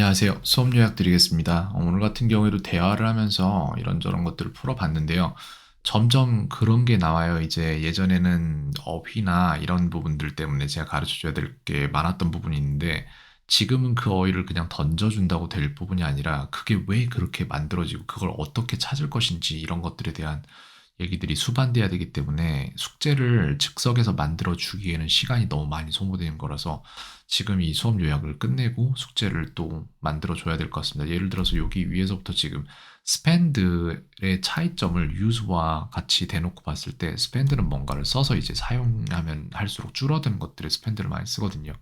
안녕하세요. 수업 요약 드리겠습니다. 오늘 같은 경우에도 대화를 하면서 이런저런 것들을 풀어봤는데요. 점점 그런 게 나와요. 이제 예전에는 어휘나 이런 부분들 때문에 제가 가르쳐 줘야 될 게 많았던 부분이 있는데 지금은 그 어휘를 그냥 던져준다고 될 부분이 아니라 그게 왜 그렇게 만들어지고 그걸 어떻게 찾을 것인지 이런 것들에 대한 얘기들이 수반돼야 되기 때문에 숙제를 즉석에서 만들어 주기에는 시간이 너무 많이 소모되는 거라서 지금 이 수업 요약을 끝내고 숙제를 또 만들어 줘야 될 것 같습니다. 예를 들어서 여기 위에서부터 지금 스펜드의 차이점을 use와 같이 대놓고 봤을 때 스펜드는 뭔가를 써서 이제 사용하면 할수록 줄어드는 것들에 스펜드를 많이 쓰거든요.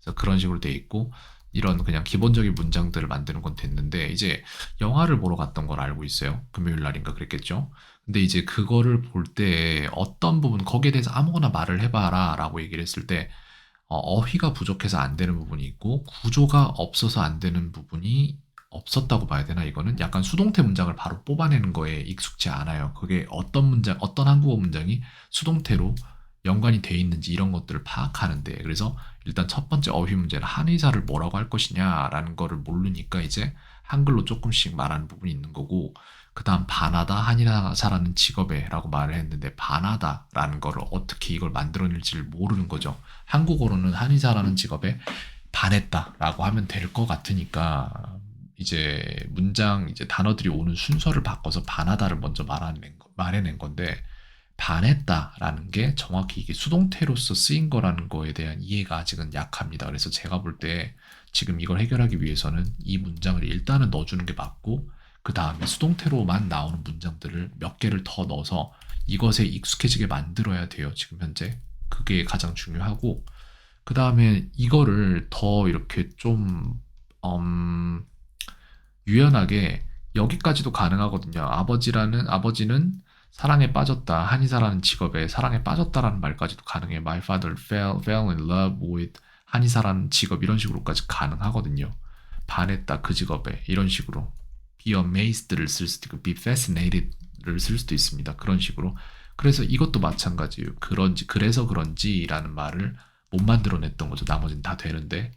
그래서 그런 식으로 돼 있고 이런 그냥 기본적인 문장들을 만드는 건 됐는데 이제 영화를 보러 갔던 걸 알고 있어요. 금요일 날인가 그랬겠죠. 근데 이제 그거를 볼 때 어떤 부분 거기에 대해서 아무거나 말을 해봐라라고 얘기를 했을 때 어휘가 부족해서 안 되는 부분이 있고 구조가 없어서 안 되는 부분이 없었다고 봐야 되나 이거는 약간 수동태 문장을 바로 뽑아내는 거에 익숙치 않아요. 그게 어떤 문장, 어떤 한국어 문장이 수동태로 연관이 돼 있는지 이런 것들을 파악하는데 그래서 일단 첫 번째 어휘 문제는 한의사를 뭐라고 할 것이냐라는 거를 모르니까 이제 한글로 조금씩 말하는 부분이 있는 거고 그 다음 반하다 한의사라는 직업에라고 말을 했는데 반하다라는 거를 어떻게 이걸 만들어낼지를 모르는 거죠. 한국어로는 한의사라는 직업에 반했다라고 하면 될 것 같으니까 이제 문장 이제 단어들이 오는 순서를 바꿔서 반하다를 먼저 말해낸 건데 반했다라는 게 정확히 이게 수동태로서 쓰인 거라는 거에 대한 이해가 아직은 약합니다. 그래서 제가 볼 때 지금 이걸 해결하기 위해서는 이 문장을 일단은 넣어주는 게 맞고 그 다음에 수동태로만 나오는 문장들을 몇 개를 더 넣어서 이것에 익숙해지게 만들어야 돼요. 지금 현재 그게 가장 중요하고 그 다음에 이거를 더 이렇게 좀 음, 유연하게 여기까지도 가능하거든요. 아버지는 사랑에 빠졌다. 한의사라는 직업에 사랑에 빠졌다라는 말까지도 가능해. My father fell in love with 한의사라는 직업 이런 식으로까지 가능하거든요. 반했다 그 직업에 이런 식으로 be amazed를 쓸 수도 있고 be fascinated를 쓸 수도 있습니다. 그런 식으로. 그래서 이것도 마찬가지예요. 그래서 그런지라는 말을 못 만들어냈던 거죠. 나머지는 다 되는데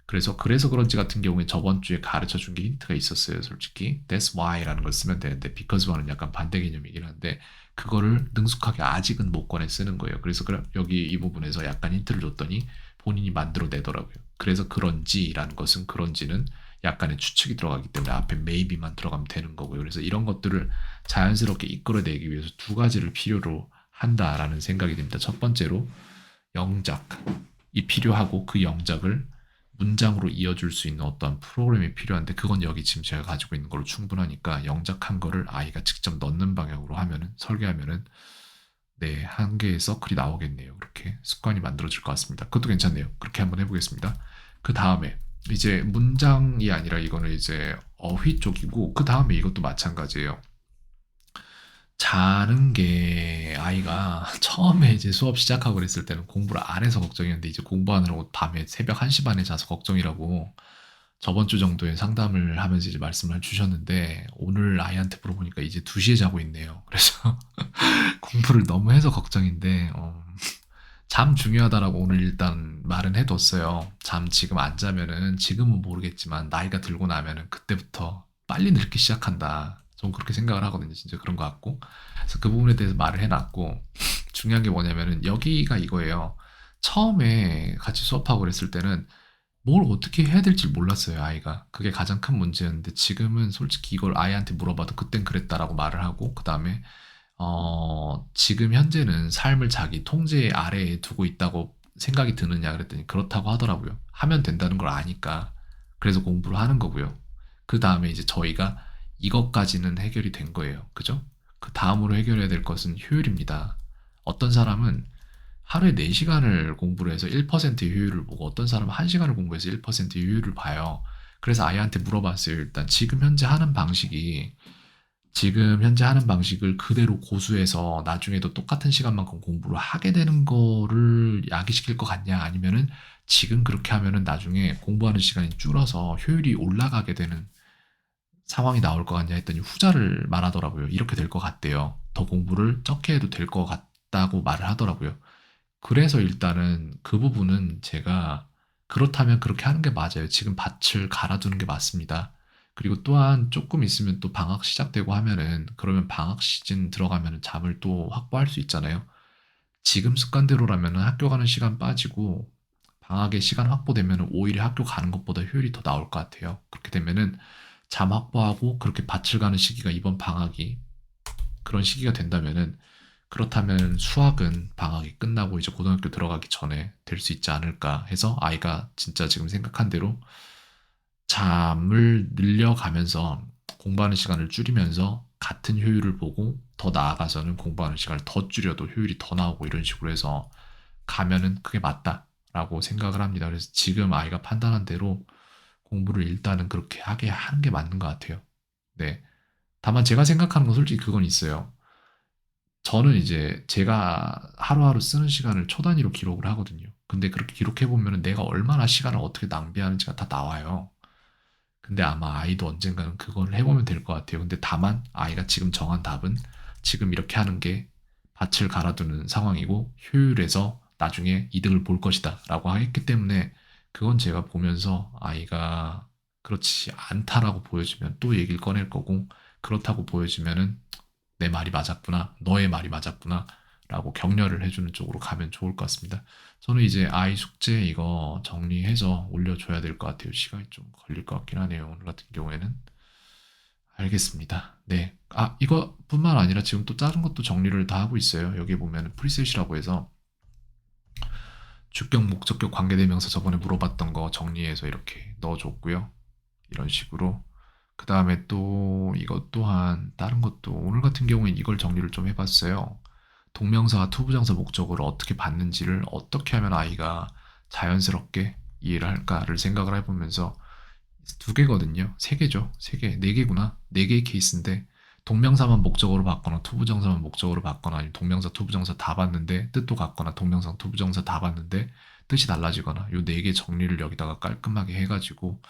그래서 그런지 같은 경우에 저번 주에 가르쳐 준 게 힌트가 있었어요, 솔직히. That's why라는 걸 쓰면 되는데 because와는 약간 반대 개념이긴 한데 그거를 능숙하게 아직은 못 꺼내 쓰는 거예요. 그래서 여기 이 부분에서 약간 힌트를 줬더니 본인이 만들어내더라고요. 그래서 그런지라는 것은 그런지는 약간의 추측이 들어가기 때문에 앞에 maybe만 들어가면 되는 거고요. 그래서 이런 것들을 자연스럽게 이끌어내기 위해서 두 가지를 필요로 한다라는 생각이 듭니다. 첫 번째로 영작이 필요하고 그 영작을 문장으로 이어줄 수 있는 어떤 프로그램이 필요한데 그건 여기 지금 제가 가지고 있는 걸로 충분하니까 영작한 거를 아이가 직접 넣는 방향으로 하면은 설계하면은 네, 한 개의 서클이 나오겠네요. 그렇게 습관이 만들어질 것 같습니다. 그것도 괜찮네요. 그렇게 한번 해보겠습니다. 그 다음에 이제 문장이 아니라 이거는 이제 어휘 쪽이고 그 다음에 이것도 마찬가지예요. 자는 게 아이가 처음에 이제 수업 시작하고 그랬을 때는 공부를 안 해서 걱정이었는데 이제 공부하느라고 밤에 새벽 1시 반에 자서 걱정이라고 저번 주 정도에 상담을 하면서 이제 말씀을 주셨는데 오늘 아이한테 물어보니까 이제 2시에 자고 있네요. 그래서 공부를 너무 해서 걱정인데 잠 중요하다라고 오늘 일단 말은 해뒀어요. 잠 지금 안 자면은 지금은 모르겠지만 나이가 들고 나면은 그때부터 빨리 늙기 시작한다. 좀 그렇게 생각을 하거든요. 진짜 그런 것 같고. 그래서 그 부분에 대해서 말을 해놨고 중요한 게 뭐냐면은 여기가 이거예요. 처음에 같이 수업하고 그랬을 때는 뭘 어떻게 해야 될지 몰랐어요, 아이가. 그게 가장 큰 문제였는데 지금은 솔직히 이걸 아이한테 물어봐도 그땐 그랬다라고 말을 하고 그다음에 지금 현재는 삶을 자기 통제 아래에 두고 있다고 생각이 드느냐 그랬더니 그렇다고 하더라고요. 하면 된다는 걸 아니까. 그래서 공부를 하는 거고요. 그 다음에 이제 저희가 이것까지는 해결이 된 거예요. 그죠? 그 다음으로 해결해야 될 것은 효율입니다. 어떤 사람은 하루에 4시간을 공부를 해서 1%의 효율을 보고 어떤 사람은 1시간을 공부해서 1%의 효율을 봐요. 그래서 아이한테 물어봤어요. 일단 지금 현재 하는 방식을 그대로 고수해서 나중에도 똑같은 시간만큼 공부를 하게 되는 거를 야기시킬 것 같냐? 아니면은 지금 그렇게 하면은 나중에 공부하는 시간이 줄어서 효율이 올라가게 되는 상황이 나올 것 같냐 했더니 후자를 말하더라고요. 이렇게 될 것 같대요. 더 공부를 적게 해도 될 것 같다고 말을 하더라고요. 그래서 일단은 그 부분은 제가 그렇다면 그렇게 하는 게 맞아요. 지금 밭을 갈아두는 게 맞습니다. 그리고 또한 조금 있으면 또 방학 시작되고 하면은 그러면 방학 시즌 들어가면은 잠을 또 확보할 수 있잖아요. 지금 습관대로라면은 학교 가는 시간 빠지고 방학에 시간 확보되면은 오히려 학교 가는 것보다 효율이 더 나올 것 같아요. 그렇게 되면은 잠 확보하고 그렇게 밭을 가는 시기가 이번 방학이 그런 시기가 된다면은 그렇다면 수학은 방학이 끝나고 이제 고등학교 들어가기 전에 될 수 있지 않을까 해서 아이가 진짜 지금 생각한 대로 잠을 늘려가면서 공부하는 시간을 줄이면서 같은 효율을 보고 더 나아가서는 공부하는 시간을 더 줄여도 효율이 더 나오고 이런 식으로 해서 가면은 그게 맞다라고 생각을 합니다. 그래서 지금 아이가 판단한 대로 공부를 일단은 그렇게 하게 하는 게 맞는 것 같아요. 네. 다만 제가 생각하는 건 솔직히 그건 있어요. 저는 이제 제가 하루하루 쓰는 시간을 초 단위로 기록을 하거든요. 근데 그렇게 기록해 보면은 내가 얼마나 시간을 어떻게 낭비하는지가 다 나와요. 근데 아마 아이도 언젠가는 그걸 해보면 될 것 같아요. 근데 다만 아이가 지금 정한 답은 지금 이렇게 하는 게 밭을 갈아두는 상황이고 효율에서 나중에 이득을 볼 것이다 라고 했기 때문에 그건 제가 보면서 아이가 그렇지 않다라고 보여지면 또 얘기를 꺼낼 거고 그렇다고 보여지면은 내 말이 맞았구나, 너의 말이 맞았구나 라고 격려를 해주는 쪽으로 가면 좋을 것 같습니다. 저는 이제 아이 숙제 이거 정리해서 올려줘야 될 것 같아요. 시간이 좀 걸릴 것 같긴 하네요. 오늘 같은 경우에는. 알겠습니다. 네. 아, 이것뿐만 아니라 지금 또 다른 것도 정리를 다 하고 있어요. 여기 보면 프리셋이라고 해서 주격, 목적격, 관계대명사 저번에 물어봤던 거 정리해서 이렇게 넣어줬고요. 이런 식으로. 그 다음에 또 이것 또한 다른 것도 오늘 같은 경우엔 이걸 정리를 좀 해봤어요. 동명사와 투부정사 목적어를 어떻게 받는지를 어떻게 하면 아이가 자연스럽게 이해를 할까를 생각을 해보면서 두 개거든요. 세 개죠. 세 개, 네 개구나. 네 개의 케이스인데 동명사만 목적어로 받거나 투부정사만 목적어로 받거나 아니면 동명사, 투부정사 다 받는데 뜻도 같거나 동명사, 투부정사 다 받는데 뜻이 달라지거나 요 네 개 정리를 여기다가 깔끔하게 해가지고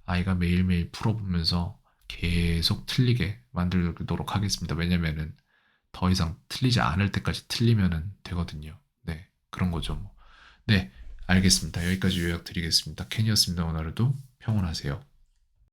아이가 매일매일 풀어보면서 계속 틀리게 만들도록 하겠습니다. 왜냐면은 더 이상 틀리지 않을 때까지 틀리면은 되거든요. 네, 그런 거죠. 뭐. 네, 알겠습니다. 여기까지 요약 드리겠습니다. 캔이었습니다. 오늘 하루도 평온하세요.